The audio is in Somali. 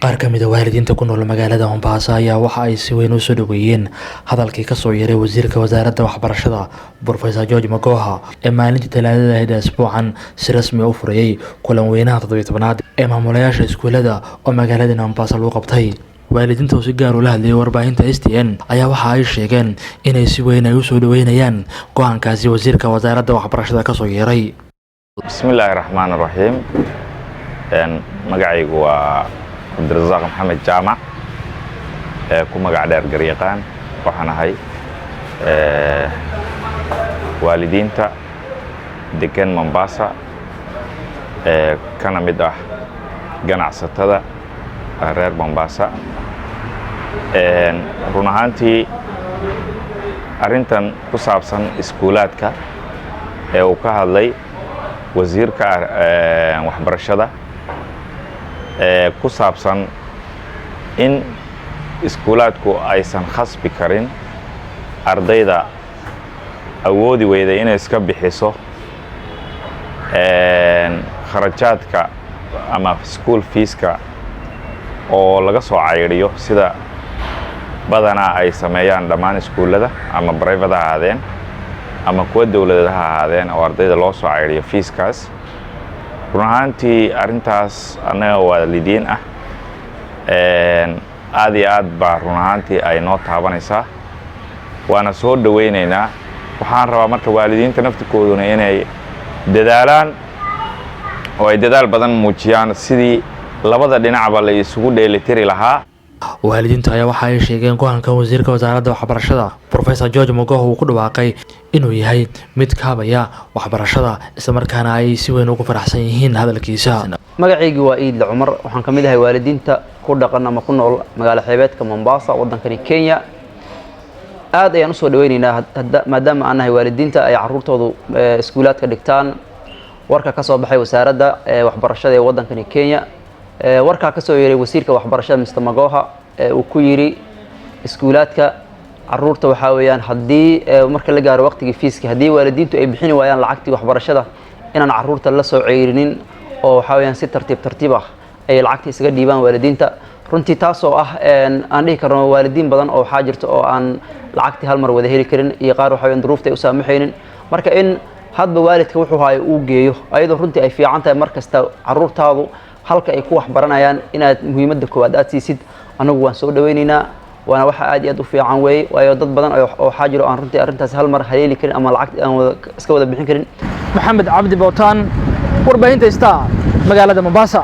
qaar ka mid ah waalidiinta ku nool magaalada Mombasa ayaa waxa ay si weyn u soo dhaweeyeen hadalkii ka soo yeeray wasiirka wasaaradda waxbarashada Professor George Magoha ee maalintii Talaadada ahayd isbuucan si rasmi ah u furayay kulan weynaha 17aad ee maamulayaasha iskuulada oo magaalada Mombasa lagu qabtay. waalidiinta oo si gaar ah la hadlayay warbaahinta STN ayaa waxa ay sheegeen inay si weyn u soo dhaweynayaan go'aankaasi wasiirka wasaaradda waxbarashada ka soo yeeray. Bismillahirrahmanirrahim. magacaygu waa Abdirasaaq Maxamed Jaamac ku magac dheer Garyaqaan. waxaan ahay waalidiinta degan Mombasa kana mid ah ganacsatada reer Mombasa. run ahaantii arrintan ku saabsan iskuulaadka ee uu ka hadlay wasiirka waxbarashada ku saabsan in iskuulaadku aysan khasbi karin ardayda awoodi weyda inay iska bixiso kharajaadka ama school feeska oo laga soo cayriyo sida badanaa ay sameeyaan dhammaan iskuulada ama private ha ahaadeen ama kuwa dawladeed ha ahaadeen oo ardayda loo soo cayriyo feeskaas. run ahaantii arrintaas annaga waalidiin ah aad iyo aad baa run ahaantii ay noo taabanaysaa, waana soo dhaweynaynaa. waxaan rabaa marka waalidiinta naftirkooduna inay dadaalaan oo ay dadaal badan muujiyaan sidii labada dhinacba la isugu dheelitiri lahaa. waalidiinta ayaa waxa ay sheegeen go'aanka wasiirka wasaaradda waxbarashada Professor George Magoha uu ku dhawaaqay inuu yahay mid kaabaya waxbarashada isla markaana ay si weyn ugu faraxsan yihiin hadalkiisa. magacaygu waa Iid Cumar, waxaan ka mid ahay waalidiinta ku dhaqan ama ku nool magaalo xeebeedka Mombasa wadankani Kenya. aad ayaan u soo dhaweynaynaa maadaama aan nahay waalidiinta ay caruurtoodu iskuulaadka dhigtaan. warka ka soo baxay wasaaradda waxbarashada ee wadankani Kenya, warka ka soo yeeray wasiirka waxbarashada Mr Magoha uu ku yiri iskuulaadka caruurta waxa weeyaan hadii marka la gaaro waqtigii feeska hadii waalidiintu ay bixin waayaan lacagtii waxbarashada inaan caruurta la soo ceyrinin oo waxa weeyaan si tartiib ah ay lacagta isaga dhiibaan waalidiinta. runtii taas oo ah aan dhihi karno waalidiin badan oo waxa jirto oo aan lacagtii hal mar wada heli karin iyo qaar waxa weeyaan duruufta ay u saamaxaynin. marka in hadba waalidka wuxuu hayo uu geeyo ayadoo runtii ay fiican tahay markasta caruurtaadu halka ay ku wax baranayaan inaad muhiimadda koowaad aad siisid. anagu waan soo dhaweynaynaa, waana waxa aad iyo aad u fiican weey, waayo dad badan oo xaajiro aan runtii arrintaas hal mar haleeli karin ama lacag aan iska wada bixin karin. Maxamed Cabdi Bootaan, warbaahinta Star, magaalada Mombasa.